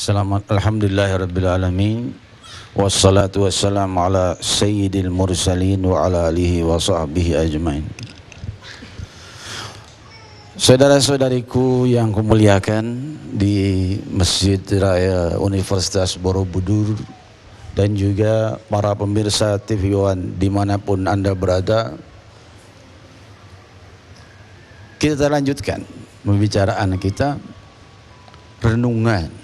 Alhamdulillahirrabbilalamin. Wassalatu wassalamu ala sayyidil mursalin wa ala alihi wa sahbihi ajmain. Saudara-saudariku yang kumuliakan di Masjid Raya Universitas Borobudur dan juga para pemirsa TV One dimanapun Anda berada, kita lanjutkan pembicaraan kita, renungan.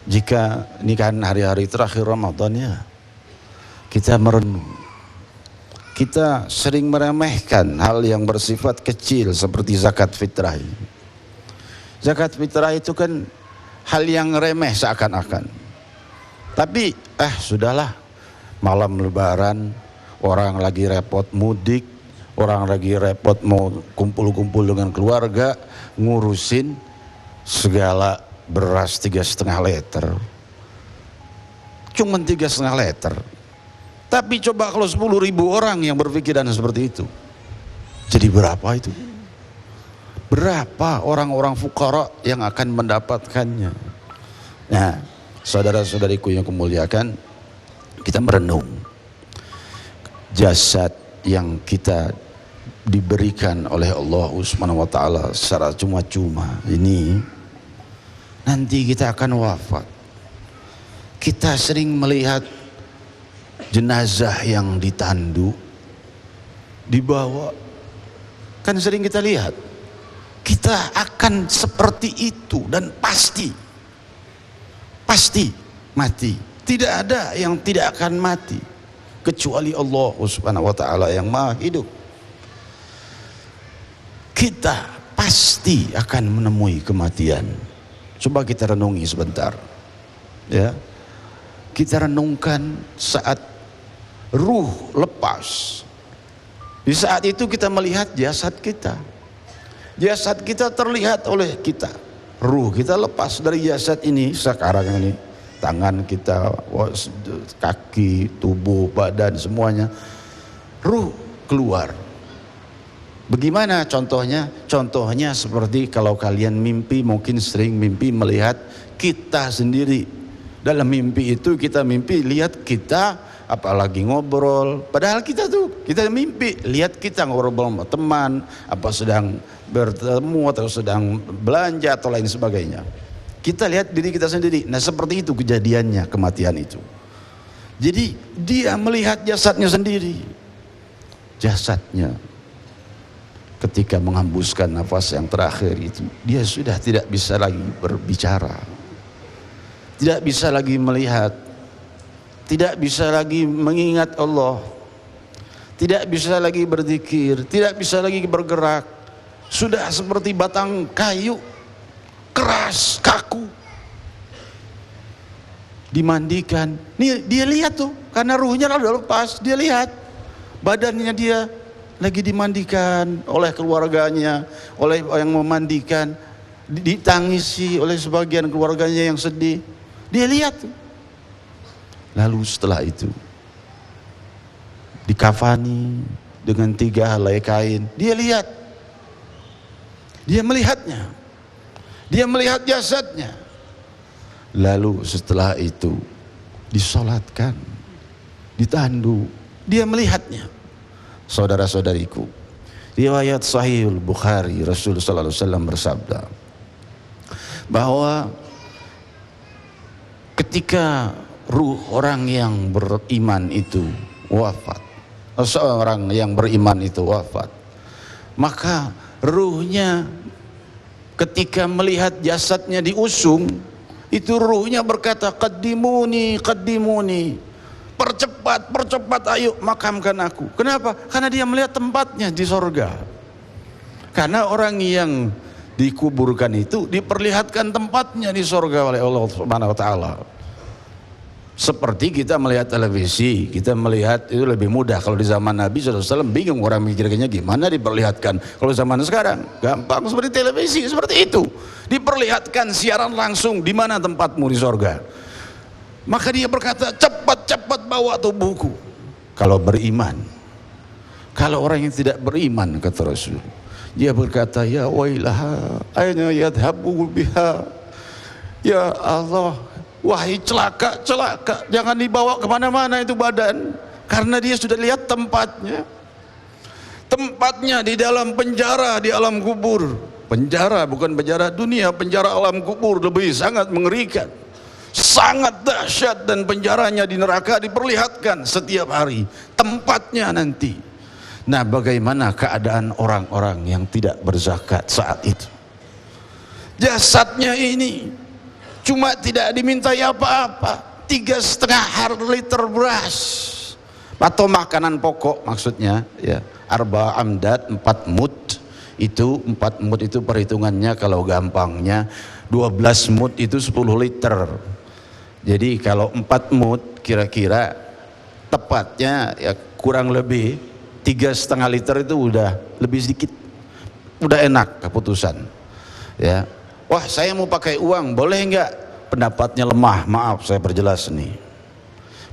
Jika ini kan hari-hari terakhir Ramadan ya, kita merenung. Kita sering meremehkan hal yang bersifat kecil seperti zakat fitrah ini. Zakat fitrah itu kan hal yang remeh seakan-akan. Tapi sudahlah, malam lebaran orang lagi repot mudik, orang lagi repot mau kumpul-kumpul dengan keluarga, ngurusin segala beras 3,5 liter, cuma 3,5 liter. Tapi coba kalau 10.000 orang yang berpikiran seperti itu, jadi berapa itu? Berapa orang-orang fukara yang akan mendapatkannya? Nah, saudara-saudariku yang kemuliakan, kita merenung jasad yang kita diberikan oleh Allah Subhanahu wa taala secara cuma-cuma ini. Nanti kita akan wafat. Kita sering melihat jenazah yang ditandu, dibawa. Kan sering kita lihat. Kita akan seperti itu dan pasti mati. Tidak ada yang tidak akan mati kecuali Allah Subhanahu wa taala yang Maha Hidup. Kita pasti akan menemui kematian. Coba kita renungi sebentar, ya. Kita renungkan saat ruh lepas. Di saat itu kita melihat jasad kita. Jasad kita terlihat oleh kita. Ruh kita lepas dari jasad ini sekarang ini. Tangan kita, kaki, tubuh, badan, semuanya. Ruh keluar. Bagaimana contohnya? Contohnya seperti kalau kalian mimpi, mungkin sering mimpi melihat kita sendiri. Dalam mimpi itu kita mimpi lihat kita, apalagi ngobrol. Padahal kita mimpi lihat kita ngobrol sama teman, apa sedang bertemu atau sedang belanja atau lain sebagainya. Kita lihat diri kita sendiri. Nah, seperti itu kejadiannya kematian itu. Jadi dia melihat jasadnya sendiri. Jasadnya ketika menghembuskan nafas yang terakhir itu, dia sudah tidak bisa lagi berbicara, tidak bisa lagi melihat, tidak bisa lagi mengingat Allah, tidak bisa lagi berzikir, tidak bisa lagi bergerak. Sudah seperti batang kayu, keras, kaku. Dimandikan, nih dia lihat tuh, karena ruhnya udah lepas, dia lihat badannya dia lagi dimandikan oleh keluarganya, oleh yang memandikan, ditangisi oleh sebagian keluarganya yang sedih. Dia lihat. Lalu setelah itu dikafani dengan 3 helai kain. Dia lihat. Dia melihatnya. Dia melihat jasadnya. Lalu setelah itu disolatkan, ditandu. Dia melihatnya. Saudara-saudariku, riwayat Sahihul Bukhari, Rasulullah sallallahu alaihi wasallam bersabda bahwa ketika ruh orang yang beriman itu wafat, seorang yang beriman itu wafat, maka ruhnya ketika melihat jasadnya diusung, itu ruhnya berkata, qaddimuni, qaddimuni, percepat, ayo makamkan aku. Kenapa? Karena dia melihat tempatnya di sorga. Karena orang yang dikuburkan itu diperlihatkan tempatnya di sorga oleh Allah Subhanahu wa taala. Seperti kita melihat televisi, kita melihat itu lebih mudah. Kalau di zaman Nabi SAW bingung orang mikirnya gimana diperlihatkan. Kalau zaman sekarang gampang, seperti televisi, seperti itu. Diperlihatkan siaran langsung di mana tempatmu di sorga. Maka dia berkata, cepat bawa tubuhku. Kalau beriman. Kalau orang yang tidak beriman, kata Rasul, dia berkata, ya wailaha aina yadhabu biha, Ya Allah, wahai celaka, celaka, jangan dibawa kemana-mana itu badan, karena dia sudah lihat tempatnya. Tempatnya di dalam penjara, di alam kubur. Penjara bukan penjara dunia, penjara alam kubur lebih sangat mengerikan, sangat dahsyat, dan penjaranya di neraka diperlihatkan setiap hari. Tempatnya nanti. Nah, bagaimana keadaan orang-orang yang tidak berzakat saat itu? Jasadnya ini cuma tidak dimintai apa-apa, 3,5 liter beras atau makanan pokok maksudnya, ya, arba amdad, 4 mud. Itu 4 mud itu perhitungannya kalau gampangnya 12 mud itu 10 liter. Jadi kalau 4 mud kira-kira tepatnya ya kurang lebih 3,5 liter itu udah lebih sedikit, udah enak keputusan, ya. Wah, saya mau pakai uang, boleh enggak? Pendapatnya lemah, maaf saya perjelas nih.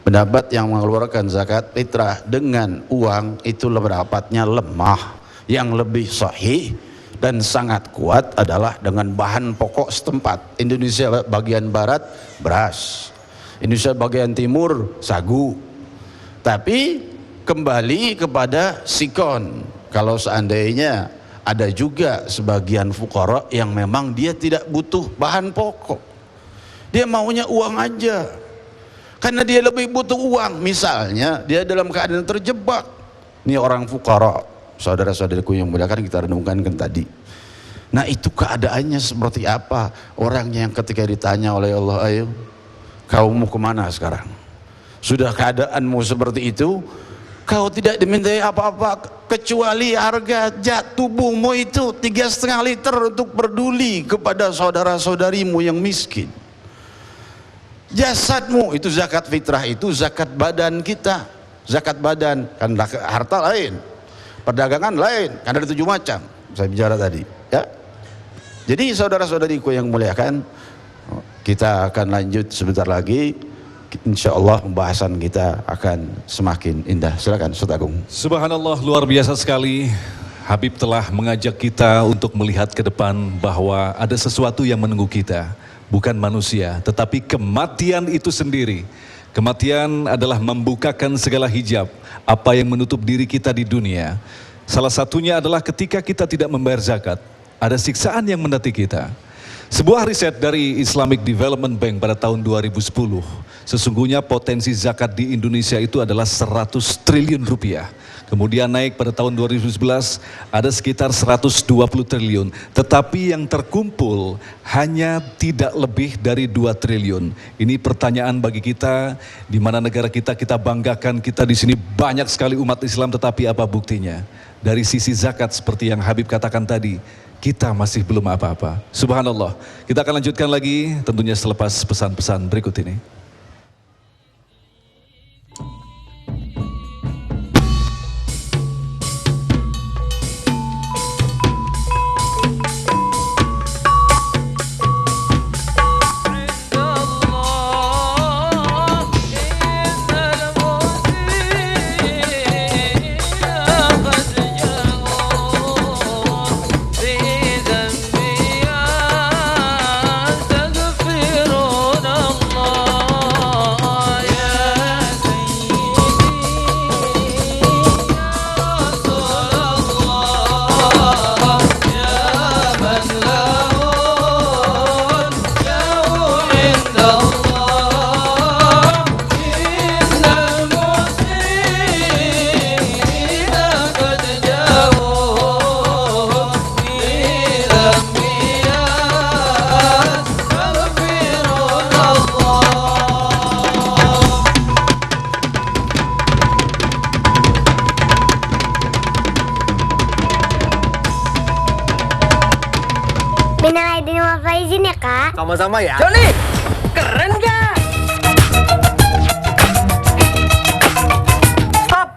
Pendapat yang mengeluarkan zakat fitrah dengan uang itu pendapatnya lemah. Yang lebih sahih dan sangat kuat adalah dengan bahan pokok setempat. Indonesia bagian barat beras, Indonesia bagian timur sagu. Tapi kembali kepada sikon. Kalau seandainya ada juga sebagian fuqara yang memang dia tidak butuh bahan pokok, dia maunya uang aja, karena dia lebih butuh uang. Misalnya dia dalam keadaan terjebak, ini orang fuqara, saudara-saudaraku yang muliakan, kita renungkan kan tadi. Nah, itu keadaannya seperti apa orangnya yang ketika ditanya oleh Allah, ayo kau mau kemana sekarang? Sudah keadaanmu seperti itu, kau tidak dimintai apa-apa kecuali harga tubuhmu itu 3,5 liter untuk peduli kepada saudara-saudarimu yang miskin. Jasadmu itu zakat fitrah, itu zakat badan kita. Zakat badan kan harta lain, perdagangan lain, kan ada 7 macam saya bicara tadi, ya. Jadi saudara-saudariku yang muliakan, kita akan lanjut sebentar lagi. Insya Allah pembahasan kita akan semakin indah. Silakan Ustaz Agung. Subhanallah, luar biasa sekali. Habib telah mengajak kita untuk melihat ke depan bahwa ada sesuatu yang menunggu kita. Bukan manusia, tetapi kematian itu sendiri. Kematian adalah membukakan segala hijab, apa yang menutup diri kita di dunia. Salah satunya adalah ketika kita tidak membayar zakat, ada siksaan yang menanti kita. Sebuah riset dari Islamic Development Bank pada tahun 2010, sesungguhnya potensi zakat di Indonesia itu adalah 100 triliun rupiah. Kemudian naik pada tahun 2011 ada sekitar 120 triliun. Tetapi yang terkumpul hanya tidak lebih dari 2 triliun. Ini pertanyaan bagi kita, di mana negara kita banggakan, kita di sini banyak sekali umat Islam, tetapi apa buktinya? Dari sisi zakat seperti yang Habib katakan tadi, kita masih belum apa-apa. Subhanallah. Kita akan lanjutkan lagi tentunya selepas pesan-pesan berikut ini. Minal aidin wal faizin ya kak. Sama-sama ya. Joni, keren gak? Stop!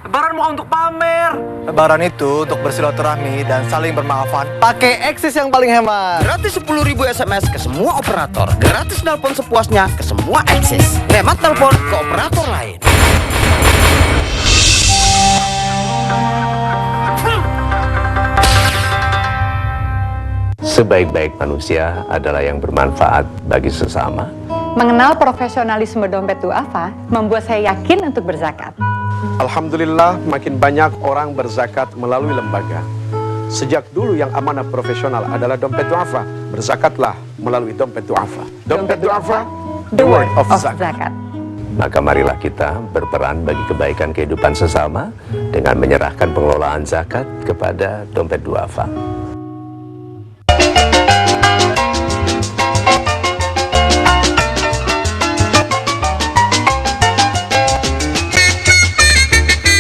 Lebaran bukan untuk pamer. Lebaran itu untuk bersilaturahmi dan saling bermaafan. Pakai Axis yang paling hemat. Gratis 10.000 SMS ke semua operator. Gratis nelpon sepuasnya ke semua Axis. Hemat telepon ke operator lain. sebaik-baik manusia adalah yang bermanfaat bagi sesama. Mengenal profesionalisme dompet duafa membuat saya yakin untuk berzakat. Alhamdulillah makin banyak orang berzakat melalui lembaga. Sejak dulu yang amanah profesional adalah dompet duafa. Berzakatlah melalui dompet duafa. Dompet duafa, the word of zakat. Maka marilah kita berperan bagi kebaikan kehidupan sesama dengan menyerahkan pengelolaan zakat kepada dompet duafa.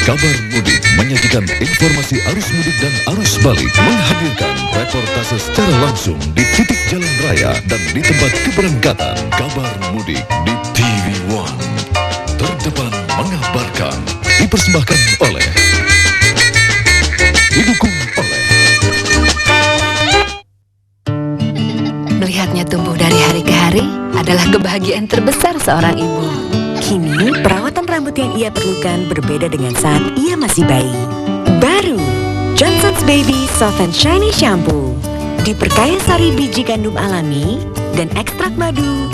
Kabar Mudik menyajikan informasi arus mudik dan arus balik, menghadirkan reportase secara langsung di titik jalan raya dan di tempat keberangkatan. Kabar Mudik di TV One, terdepan mengabarkan, dipersembahkan oleh, didukung oleh. Melihatnya tumbuh dari hari ke hari adalah kebahagiaan terbesar seorang ibu. Kini, perawatan rambut yang ia perlukan berbeda dengan saat ia masih bayi. Baru, Johnson's Baby Soft and Shiny Shampoo. Diperkaya sari biji gandum alami dan ekstrak madu,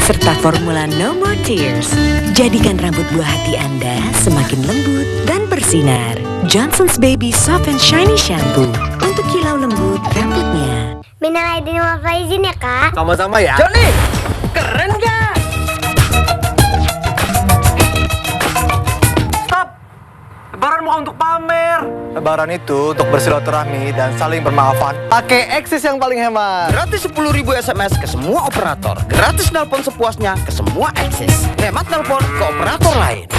serta formula No More Tears. Jadikan rambut buah hati Anda semakin lembut dan bersinar. Johnson's Baby Soft and Shiny Shampoo untuk kilau lembut rambutnya. Minal aidin wal faizin ya, Kak. Sama-sama ya. Joni, keren gak? Lebaran bukan untuk pamer. Lebaran itu untuk bersilaturahmi dan saling bermaafan. Pakai Axis yang paling hemat. Gratis 10.000 SMS ke semua operator. Gratis nelpon sepuasnya ke semua Axis. Hemat nelpon ke operator lain.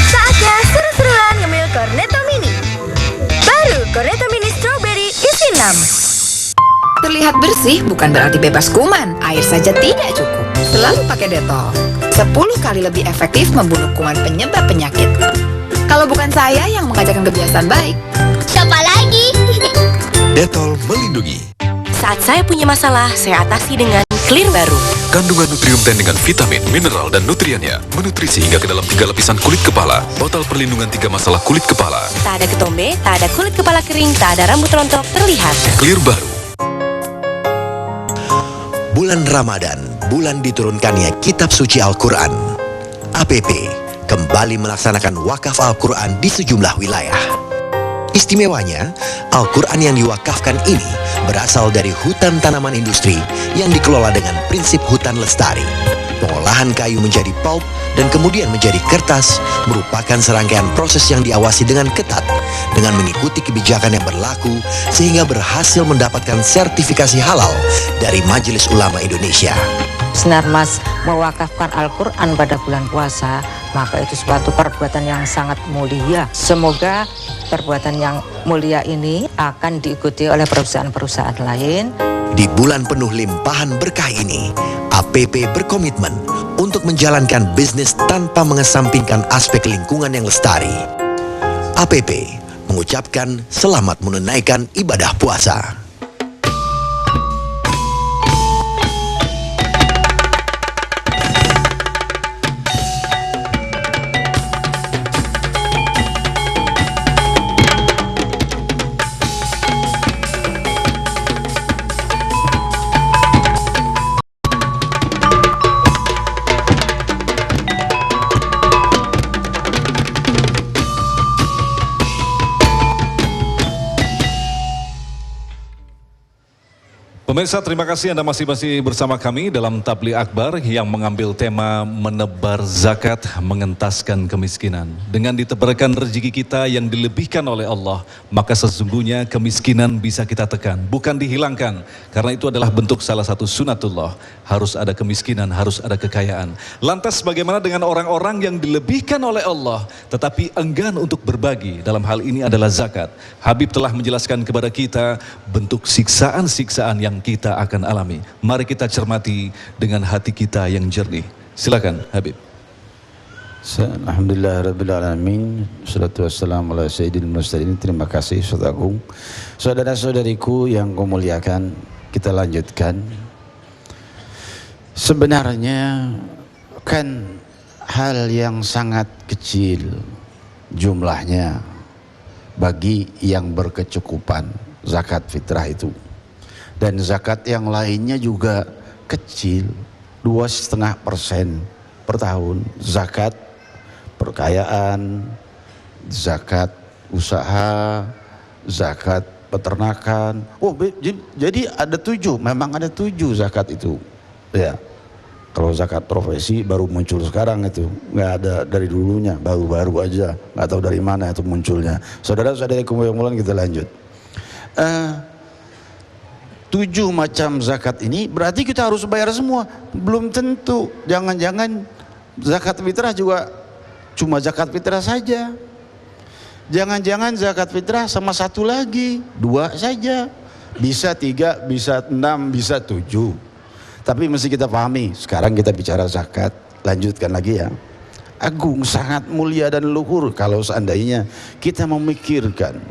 Saatnya seru-seruan ngemil Cornetto Mini. Baru Cornetto Mini Strawberry isi 6. Terlihat bersih bukan berarti bebas kuman. Air saja tidak cukup. Selalu pakai Dettol. 10 kali lebih efektif membunuh kuman penyebab penyakit. Kalau bukan saya yang mengajarkan kebiasaan baik, Siapa lagi? Dettol melindungi. Saat saya punya masalah, saya atasi dengan Clear Baru. Kandungan Nutrium 10 dengan vitamin, mineral, dan nutriennya menutrisi hingga ke dalam 3 lapisan kulit kepala. Total perlindungan 3 masalah kulit kepala. Tak ada ketombe, tak ada kulit kepala kering, tak ada rambut rontok terlihat. Clear Baru. Bulan Ramadan, bulan diturunkannya Kitab Suci Al-Quran. APP kembali melaksanakan wakaf Al-Quran di sejumlah wilayah. Istimewanya, Al-Quran yang diwakafkan ini berasal dari hutan tanaman industri yang dikelola dengan prinsip hutan lestari. Pengolahan kayu menjadi pulp dan kemudian menjadi kertas merupakan serangkaian proses yang diawasi dengan ketat dengan mengikuti kebijakan yang berlaku sehingga berhasil mendapatkan sertifikasi halal dari Majelis Ulama Indonesia. Sinarmas mewakafkan Al-Quran pada bulan puasa, maka itu suatu perbuatan yang sangat mulia. Semoga perbuatan yang mulia ini akan diikuti oleh perusahaan-perusahaan lain. Di bulan penuh limpahan berkah ini, APP berkomitmen untuk menjalankan bisnis tanpa mengesampingkan aspek lingkungan yang lestari. APP mengucapkan selamat menunaikan ibadah puasa. Pemirsa, terima kasih Anda masih bersama kami dalam Tabligh Akbar yang mengambil tema menebar zakat, mengentaskan kemiskinan. Dengan ditebarkan rezeki kita yang dilebihkan oleh Allah, maka sesungguhnya kemiskinan bisa kita tekan, bukan dihilangkan. Karena itu adalah bentuk salah satu sunatullah. Harus ada kemiskinan, harus ada kekayaan. Lantas bagaimana dengan orang-orang yang dilebihkan oleh Allah, tetapi enggan untuk berbagi? Dalam hal ini adalah zakat. Habib telah menjelaskan kepada kita bentuk siksaan-siksaan yang kita akan alami. Mari kita cermati dengan hati kita yang jernih. Silakan Habib. Alhamdulillah Rabbil Alamin. Salatu wassalamu ala sayyidil mursalin. Terima kasih saudaraku, saudara-saudariku yang kau muliakan. kita lanjutkan. Sebenarnya kan hal yang sangat kecil jumlahnya bagi yang berkecukupan zakat fitrah itu, dan zakat yang lainnya juga kecil, 2,5% per tahun. Zakat perkayaan, zakat usaha, zakat peternakan. Oh, jadi ada 7, memang ada 7 zakat itu ya. Kalau zakat profesi baru muncul sekarang, itu nggak ada dari dulunya, baru-baru aja, nggak tahu dari mana itu munculnya. Saudara-saudara yang kita lanjut. 7 macam zakat ini berarti kita harus bayar semua? Belum tentu. Jangan-jangan zakat fitrah juga cuma zakat fitrah saja. Jangan-jangan zakat fitrah sama 1 lagi, 2 saja, bisa 3, bisa 6, bisa 7. Tapi mesti kita pahami, sekarang kita bicara zakat, lanjutkan lagi ya. Agung, sangat mulia dan luhur kalau seandainya kita memikirkan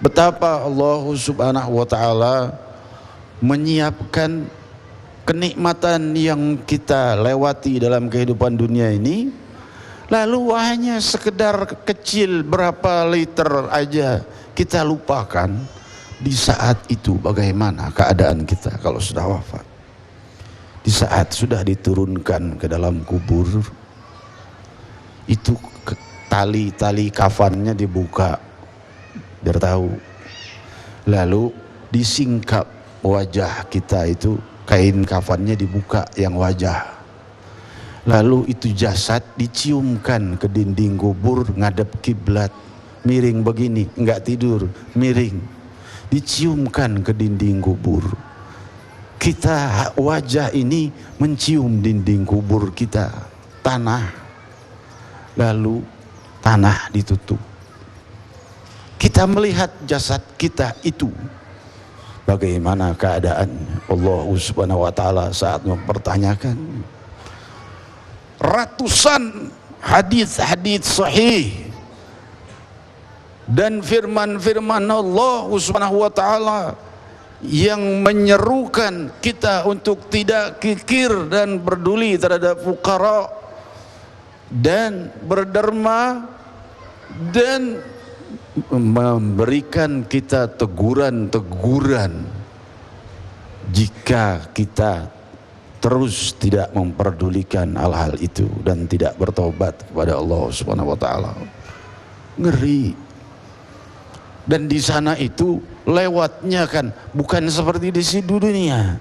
betapa Allah Subhanahu wa taala menyiapkan kenikmatan yang kita lewati dalam kehidupan dunia ini, lalu hanya sekedar kecil berapa liter aja kita lupakan. Di saat itu bagaimana keadaan kita kalau sudah wafat? Di saat sudah diturunkan ke dalam kubur, itu tali-tali kafannya dibuka biar tahu, lalu disingkap wajah kita, itu kain kafannya dibuka yang wajah, lalu itu jasad diciumkan ke dinding kubur ngadep kiblat, miring begini, enggak tidur, miring, diciumkan ke dinding kubur. Kita wajah ini mencium dinding kubur kita, tanah, lalu tanah ditutup. Kita melihat jasad kita itu, bagaimana keadaannya? Allah Subhanahu wa taala saat mempertanyakan. Ratusan hadis-hadis sahih dan firman-firman Allah Subhanahu wa taala yang menyerukan kita untuk tidak kikir dan peduli terhadap fuqara dan berderma, dan memberikan kita teguran-teguran jika kita terus tidak memperdulikan hal-hal itu dan tidak bertobat kepada Allah Subhanahu wa taala. Ngeri. Dan di sana itu lewatnya kan bukan seperti di dunia.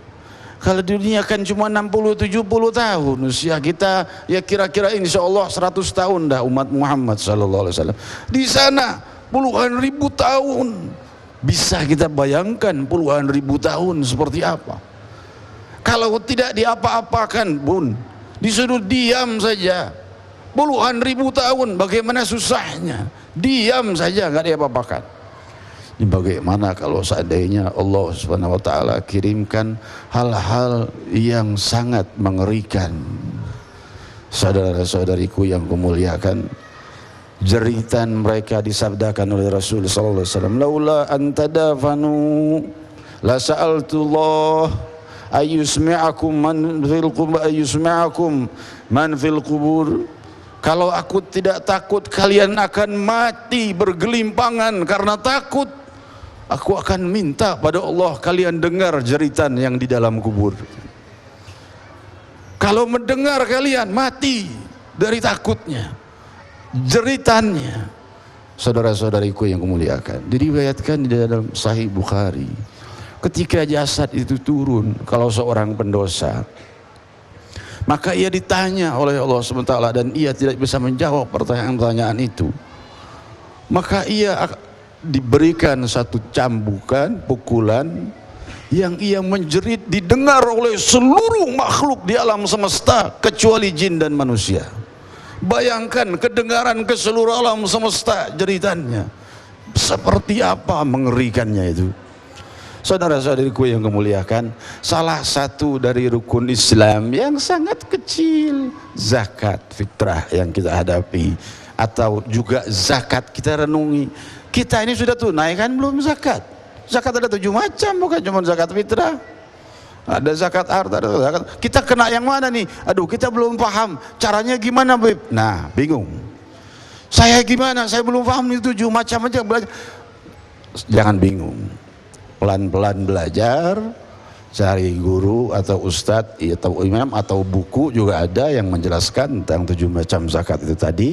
Kalau di dunia kan cuma 60-70 tahun usia kita, ya kira-kira insya Allah 100 tahun dah umat Muhammad sallallahu alaihi wasallam. Di sana puluhan ribu tahun. Bisa kita bayangkan puluhan ribu tahun seperti apa? Kalau tidak diapa-apakan pun, disuruh diam saja puluhan ribu tahun, bagaimana susahnya? Diam saja, nggak diapa-apakan. Ini bagaimana kalau seandainya Allah Subhanahu wa taala kirimkan hal-hal yang sangat mengerikan. Saudara-saudariku yang kumuliakan, jeritan mereka disabdakan oleh Rasul sallallahu alaihi wasallam, laula antadafanu la sa'altullah ayusmi'akum man fil qubur. Kalau aku tidak takut kalian akan mati bergelimpangan karena takut, aku akan minta pada Allah kalian dengar jeritan yang di dalam kubur. Kalau mendengar kalian mati dari takutnya, jeritannya. Saudara-saudariku yang kemuliakan, diriwayatkan di dalam Sahih Bukhari, ketika jasad itu turun, kalau seorang pendosa, maka ia ditanya oleh Allah SWT dan ia tidak bisa menjawab pertanyaan-pertanyaan itu, maka ia diberikan satu cambukan, pukulan yang ia menjerit didengar oleh seluruh makhluk di alam semesta kecuali jin dan manusia. Bayangkan kedengaran ke seluruh alam semesta jeritannya, seperti apa mengerikannya itu. Saudara-saudariku yang kemuliakan, salah satu dari rukun Islam yang sangat kecil, zakat fitrah yang kita hadapi, atau juga zakat kita renungi. Kita ini sudah tunaikan belum zakat? Zakat ada 7 macam, bukan cuma zakat fitrah. Ada zakat harta, ada zakat. Kita kena yang mana nih? Aduh, kita belum paham caranya gimana, Beb. Nah, bingung. Saya gimana? Saya belum paham nih 7 macam aja belajar. Jangan bingung. Pelan-pelan belajar, cari guru atau ustadz atau imam atau buku juga ada yang menjelaskan tentang 7 macam zakat itu tadi,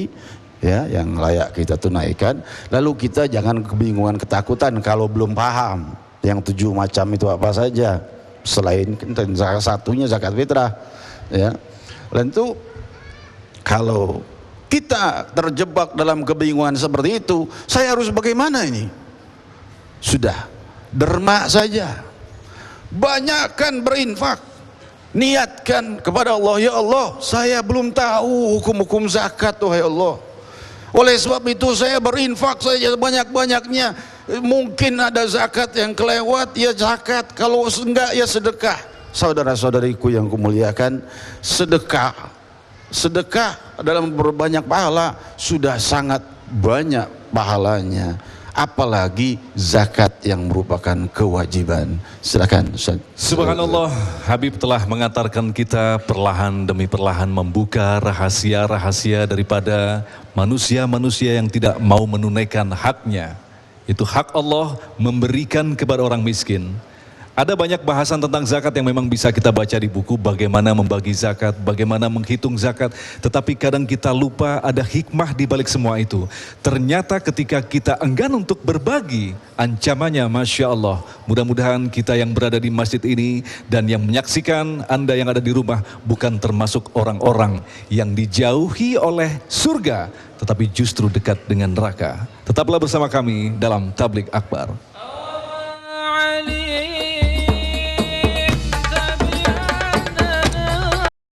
ya, yang layak kita tunaikan. Lalu kita jangan kebingungan, ketakutan kalau belum paham yang 7 macam itu apa saja. Selain zakat satunya zakat fitrah, ya. Tentu kalau kita terjebak dalam kebingungan seperti itu, saya harus bagaimana ini? Sudah, derma saja, banyakkan berinfak, niatkan kepada Allah, ya Allah, saya belum tahu hukum-hukum zakat, wahai Allah. Oleh sebab itu saya berinfak saja banyak-banyaknya. Mungkin ada zakat yang kelewat, ya zakat, kalau enggak ya sedekah. Saudara-saudariku yang kumuliakan, sedekah dalam berbanyak pahala sudah sangat banyak pahalanya, apalagi zakat yang merupakan kewajiban. Silakan. Subhanallah, Habib telah mengantarkan kita perlahan demi perlahan membuka rahasia-rahasia daripada manusia-manusia yang tidak mau menunaikan haknya. Itu hak Allah memberikan kepada orang miskin. Ada banyak bahasan tentang zakat yang memang bisa kita baca di buku, bagaimana membagi zakat, bagaimana menghitung zakat, tetapi kadang kita lupa ada hikmah di balik semua itu. Ternyata ketika kita enggan untuk berbagi, ancamannya Masya Allah. Mudah-mudahan kita yang berada di masjid ini dan yang menyaksikan, Anda yang ada di rumah, bukan termasuk orang-orang yang dijauhi oleh surga, tetapi justru dekat dengan neraka. Tetaplah bersama kami dalam Tablik Akbar.